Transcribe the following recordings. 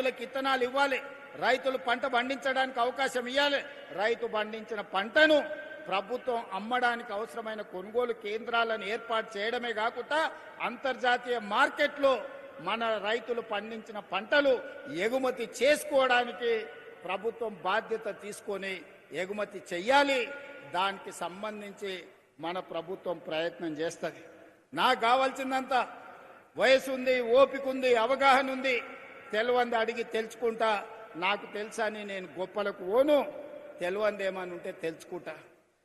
రైతులకు విత్తనాలు ఇవ్వాలి, రైతులు పంట పండించడానికి అవకాశం ఇవ్వాలి, రైతు పండించిన పంటను ప్రభుత్వం అమ్మడానికి అవసరమైన కొనుగోలు కేంద్రాలను ఏర్పాటు చేయడమే కాకుండా అంతర్జాతీయ మార్కెట్లో మన రైతులు పండించిన పంటలు ఎగుమతి చేసుకోవడానికి ప్రభుత్వం బాధ్యత తీసుకొని ఎగుమతి చెయ్యాలి. దానికి సంబంధించి మన ప్రభుత్వం ప్రయత్నం చేస్తుంది. నాకు కావాల్సిందంతా వయసు ఉంది, ఓపిక ఉంది, అవగాహన ఉంది. తెలివంది అడిగి తెలుసుకుంటా. నాకు తెలుసని నేను గొప్పలకు ఓను, తెలివంది ఏమని ఉంటే తెలుసుకుంటా.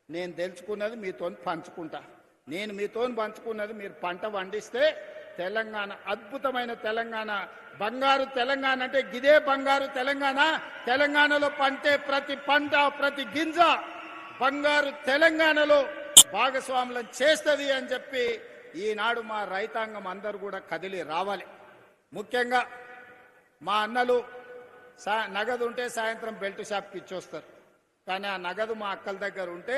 నేను తెలుసుకున్నది మీతో పంచుకుంటా. నేను మీతో పంచుకున్నది మీరు పంట పండిస్తే తెలంగాణ అద్భుతమైన తెలంగాణ, బంగారు తెలంగాణ అంటే గిదే బంగారు తెలంగాణ. తెలంగాణలో పంటే ప్రతి పంట, ప్రతి గింజ బంగారు తెలంగాణలో భాగస్వాములం చేస్తుంది అని చెప్పి ఈనాడు మా రైతాంగం అందరూ కూడా కదిలి రావాలి. ముఖ్యంగా మా అన్నలు నగదు ఉంటే సాయంత్రం బెల్ట్ షాప్కి ఇచ్చొస్తారు. కానీ ఆ నగదు మా అక్కల దగ్గర ఉంటే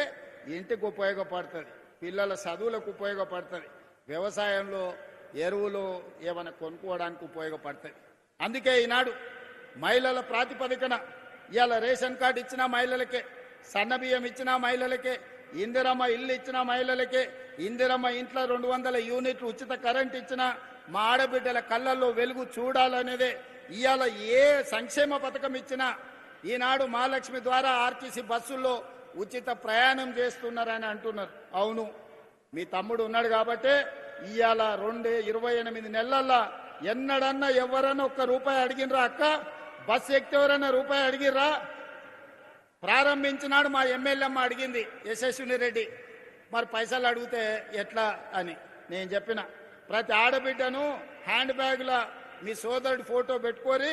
ఇంటికి ఉపయోగపడుతుంది, పిల్లల చదువులకు ఉపయోగపడుతుంది, వ్యవసాయంలో ఎరువులు ఏమైనా కొనుక్కోవడానికి ఉపయోగపడుతుంది. అందుకే ఈనాడు మహిళల ప్రాతిపదికన ఇవాళ రేషన్ కార్డు ఇచ్చిన మహిళలకే, సన్నబియ్యం ఇచ్చిన మహిళలకే, ఇందిరమ్మ ఇల్లు ఇచ్చిన మహిళలకే, ఇందిరమ్మ ఇంట్లో 200 యూనిట్లు ఉచిత కరెంట్ ఇచ్చిన మా ఆడబిడ్డల కళ్ళల్లో వెలుగు చూడాలనేదే. ఇవాళ ఏ సంక్షేమ పథకం ఇచ్చినా ఈనాడు మహాలక్ష్మి ద్వారా ఆర్టీసీ బస్సుల్లో ఉచిత ప్రయాణం చేస్తున్నారని అంటున్నారు. అవును, మీ తమ్ముడు ఉన్నాడు కాబట్టే ఇవాళ 28 నెలల్లో ఎన్నడన్నా ఎవరన్నా ₹1 అడిగినరా? అక్క బస్సు ఎక్కితే ఎవరన్నా రూపాయి అడిగిర్రా? ప్రారంభించినాడు మా ఎమ్మెల్యేమ్మ అడిగింది, యశస్విని రెడ్డి. మరి పైసలు అడిగితే ఎట్లా అని నేను చెప్పిన, ప్రతి ఆడబిడ్డను హ్యాండ్ బ్యాగ్లో మీ సోదరుడి ఫోటో పెట్టుకొని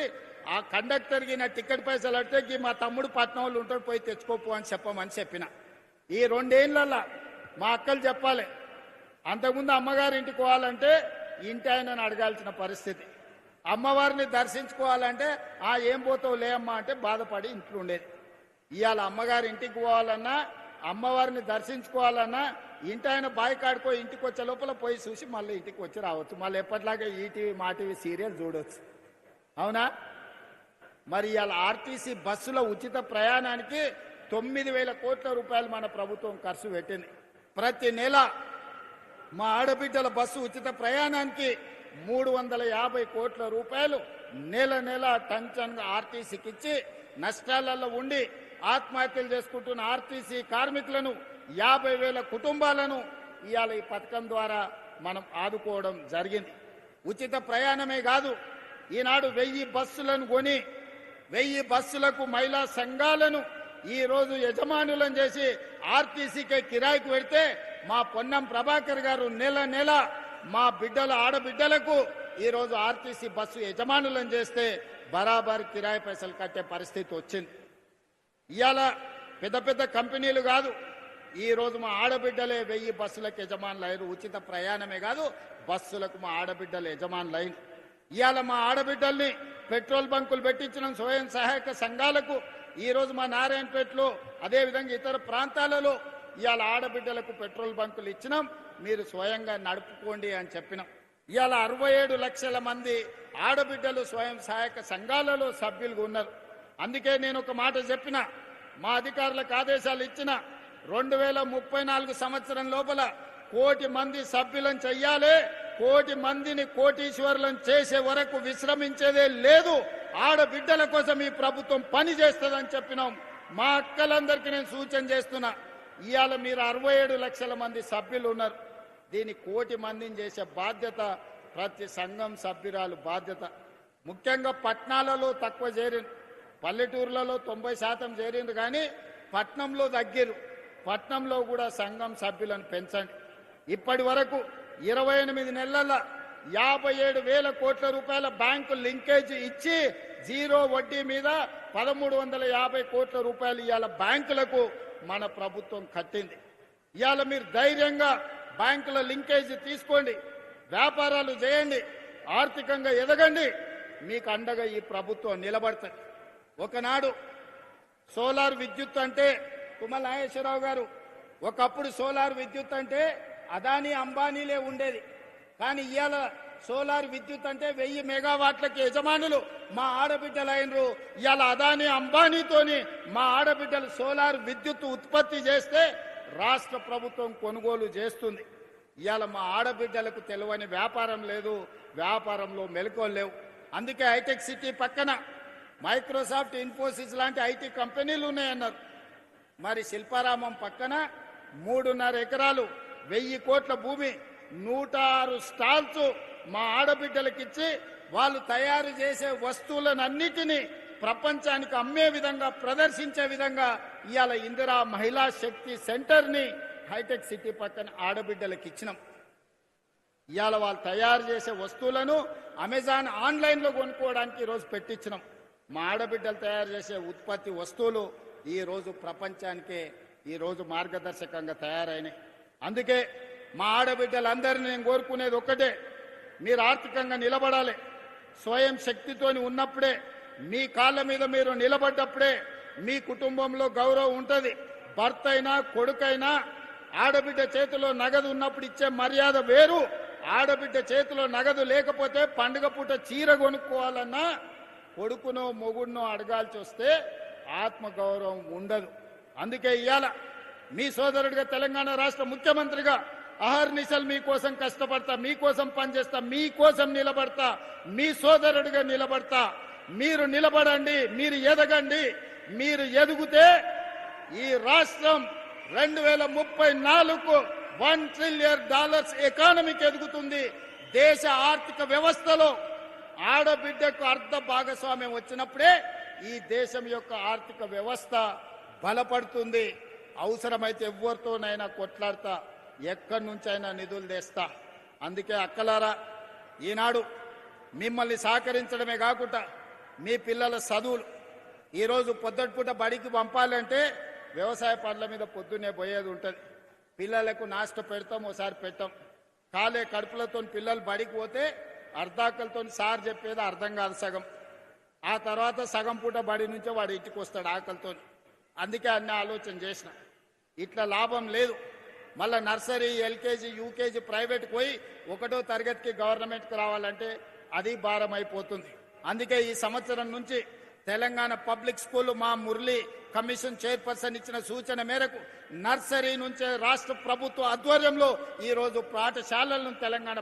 ఆ కండక్టర్కి నా టికెట్ పైసలు అడితే మా తమ్ముడు పట్నం వాళ్ళు ఉంటాడు, పోయి తెచ్చుకోపు అని చెప్పమని చెప్పిన. ఈ 2 ఏళ్లలో మా అక్కలు చెప్పాలి. అంతకుముందు అమ్మగారి ఇంటికి పోవాలంటే ఇంటి ఆయనను అడగాల్సిన పరిస్థితి. అమ్మవారిని దర్శించుకోవాలంటే ఏం పోతావు లే అమ్మ అంటే బాధపడి ఇంట్లో ఉండేది. ఇవాళ అమ్మగారి ఇంటికి పోవాలన్నా, అమ్మవారిని దర్శించుకోవాలన్నా ఇంటి ఆయన బాయ్ కాడుకో ఇంటికి వచ్చే లోపల పోయి చూసి మళ్ళీ ఇంటికి వచ్చి రావచ్చు. మళ్ళీ ఎప్పటిలాగే ఈటీవీ మా టీవీ సీరియల్ చూడవచ్చు. అవునా? మరి ఇవాళ ఆర్టీసీ బస్సుల ఉచిత ప్రయాణానికి 9,000 కోట్ల రూపాయలు మన ప్రభుత్వం ఖర్చు పెట్టింది. ప్రతి నెల మా ఆడబిడ్డల బస్సు ఉచిత ప్రయాణానికి 350 కోట్ల రూపాయలు నెల నెల టంచన్గా ఆర్టీసీకి ఇచ్చి నష్టాలలో ఉండి ఆత్మహత్యలు చేసుకుంటున్న ఆర్టీసీ కార్మికులను 50,000 కుటుంబాలను ఇవాళ ఈ పథకం ద్వారా మనం ఆదుకోవడం జరిగింది. ఉచిత ప్రయాణమే కాదు, ఈనాడు 1000 బస్సులను కొని 1000 బస్సులకు మహిళా సంఘాలను ఈరోజు యజమానులను చేసి ఆర్టీసీకే కిరాయికి పెడితే మా పొన్నం ప్రభాకర్ గారు నెల నెల మా బిడ్డల ఆడబిడ్డలకు ఈరోజు ఆర్టీసీ బస్సు యజమానులను చేస్తే బరాబర్ కిరాయి పైసలు కట్టే పరిస్థితి వచ్చింది. ఇవాళ పెద్ద పెద్ద కంపెనీలు కాదు, ఈరోజు మా ఆడబిడ్డలే 1000 బస్సులకు యజమానులు అయ్యారు. ఉచిత ప్రయాణమే కాదు, బస్సులకు మా ఆడబిడ్డలు యజమానులు అయ్యారు. ఇవాళ మా ఆడబిడ్డల్ని పెట్రోల్ బంకులు పెట్టించిన స్వయం సహాయక సంఘాలకు ఈరోజు మా నారాయణపేటలో అదేవిధంగా ఇతర ప్రాంతాలలో ఇవాళ ఆడబిడ్డలకు పెట్రోల్ బంకులు ఇచ్చినాం, మీరు స్వయంగా నడుపుకోండి అని చెప్పినాం. ఇవాళ 67 లక్షల మంది ఆడబిడ్డలు స్వయం సహాయక సంఘాలలో సభ్యులుగా ఉన్నారు. అందుకే నేను ఒక మాట చెప్పిన, మా అధికారులకు ఆదేశాలు ఇచ్చిన 2034 సంవత్సరం లోపల 1 కోటి మంది సభ్యులను చెయ్యాలి. 1 కోటి మందిని కోటీశ్వరులను చేసే వరకు విశ్రమించేదే లేదు. ఆడబిడ్డల కోసం ఈ ప్రభుత్వం పని చేస్తుందని చెప్పినాం. మా అక్కలందరికీ నేను సూచన చేస్తున్నా, ఇవాళ మీరు 67 లక్షల మంది సభ్యులు ఉన్నారు. దీన్ని 1 కోటి మందిని చేసే బాధ్యత ప్రతి సంఘం సభ్యురాలు బాధ్యత. ముఖ్యంగా పట్టణాలలో తక్కువ చేరింది, పల్లెటూర్లలో 90% చేరింది, కానీ పట్నంలో తగ్గిరు. పట్నంలో కూడా సంఘం సభ్యులను పెంచండి. ఇప్పటి వరకు 28 నెలల 57,000 కోట్ల రూపాయల బ్యాంకు లింకేజ్ ఇచ్చి 0 వడ్డీ మీద 1,350 కోట్ల రూపాయలు ఇవాళ బ్యాంకులకు మన ప్రభుత్వం కట్టింది. ఇవాళ మీరు ధైర్యంగా బ్యాంకుల లింకేజ్ తీసుకోండి, వ్యాపారాలు చేయండి, ఆర్థికంగా ఎదగండి. మీకు అండగా ఈ ప్రభుత్వం నిలబడుతుంది. ఒకనాడు సోలార్ విద్యుత్ అంటే తుమ్మల నాగేశ్వరరావు గారు, ఒకప్పుడు సోలార్ విద్యుత్ అంటే అదానీ అంబానీలే ఉండేది. కానీ ఇవాళ సోలార్ విద్యుత్ అంటే 1000 మెగావాట్లకి యజమానులు మా ఆడబిడ్డలు అయినరు. ఇవాళ అదాని అంబానీతోని మా ఆడబిడ్డలు సోలార్ విద్యుత్ ఉత్పత్తి చేస్తే రాష్ట్ర ప్రభుత్వం కొనుగోలు చేస్తుంది. ఇవాళ మా ఆడబిడ్డలకు తెలియని వ్యాపారం లేదు, వ్యాపారంలో మెలకువలు లేవు. అందుకే హైటెక్ సిటీ పక్కన మైక్రోసాఫ్ట్, ఇన్ఫోసిస్ లాంటి ఐటీ కంపెనీలు ఉన్నాయన్నారు. మరి శిల్పారామం పక్కన 3.5 ఎకరాలు 1000 కోట్ల భూమి 106 స్టాల్స్ మా ఆడబిడ్డలకు ఇచ్చి వాళ్ళు తయారు చేసే వస్తువులన్నిటినీ ప్రపంచానికి అమ్మే విధంగా, ప్రదర్శించే విధంగా ఇవాళ ఇందిరా మహిళా శక్తి సెంటర్ని హైటెక్ సిటీ పక్కన ఆడబిడ్డలకు ఇచ్చినాం. ఇవాళ వాళ్ళు తయారు చేసే వస్తువులను అమెజాన్ ఆన్లైన్లో కొనుక్కోవడానికి ఈరోజు పెట్టించినాం. మా ఆడబిడ్డలు తయారు చేసే ఉత్పత్తి వస్తువులు ఈరోజు ప్రపంచానికే ఈరోజు మార్గదర్శకంగా తయారైనాయి. అందుకే మా ఆడబిడ్డలందరినీ నేను కోరుకునేది ఒక్కటే, మీరు ఆర్థికంగా నిలబడాలి. స్వయం శక్తితోని ఉన్నప్పుడే, మీ కాళ్ళ మీద మీరు నిలబడ్డప్పుడే మీ కుటుంబంలో గౌరవం ఉంటుంది. భర్త అయినా కొడుకైనా ఆడబిడ్డ చేతిలో నగదు ఉన్నప్పుడు ఇచ్చే మర్యాద వేరు. ఆడబిడ్డ చేతిలో నగదు లేకపోతే పండుగ పూట చీర కొనుక్కోవాలన్నా కొడుకునో మొగుడునో అడగాల్సి వస్తే ఆత్మగౌరవం ఉండదు. అందుకే ఇవాళ మీ సోదరుడిగా, తెలంగాణ రాష్ట్ర ముఖ్యమంత్రిగా అహర్నిశలు మీకోసం కష్టపడతా, మీకోసం పనిచేస్తా, మీకోసం నిలబడతా, మీ సోదరుడిగా నిలబడతా. మీరు నిలబడండి, మీరు ఎదగండి. మీరు ఎదుగుతే ఈ రాష్ట్రం 2034కు $1 ట్రిలియన్ ఎకానమీకి ఎదుగుతుంది. దేశ ఆర్థిక వ్యవస్థలో ఆడబిడ్డకు అర్ధ భాగస్వామ్యం వచ్చినప్పుడే ఈ దేశం యొక్క ఆర్థిక వ్యవస్థ బలపడుతుంది. అవసరమైతే ఎవరితోనైనా కొట్లాడతా, ఎక్కడి నుంచైనా నిధులు తెస్తా. అందుకే అక్కలారా, ఈనాడు మిమ్మల్ని సహకరించడమే కాకుండా మీ పిల్లల చదువులు ఈరోజు పొద్దుటిపూట బడికి పంపాలంటే వ్యవసాయ పనుల మీద పొద్దున్నే పోయేది ఉంటుంది. పిల్లలకు నాష్ట పెడతాం, ఓసారి పెట్టాం. కాలే కడుపులతో పిల్లలు బడికి పోతే అర్ధాకలతో సార్ చెప్పేది అర్థం కాదు సగం. ఆ తర్వాత సగం పూట బడి నుంచే వాడు ఇంటికి వస్తాడు ఆకలితో. అందుకే అన్ని ఆలోచన చేసిన, ఇట్లా లాభం లేదు. మళ్ళీ నర్సరీ, ఎల్కేజీ, యూకేజీ ప్రైవేట్కి పోయి 1వ తరగతికి గవర్నమెంట్కి రావాలంటే అది భారం అయిపోతుంది. అందుకే ఈ సంవత్సరం నుంచి తెలంగాణ పబ్లిక్ స్కూల్ మా మురళి కమిషన్ చైర్పర్సన్ ఇచ్చిన సూచన మేరకు నర్సరీ నుంచే రాష్ట్ర ప్రభుత్వ ఆధ్వర్యంలో ఈరోజు పాఠశాలలను తెలంగాణ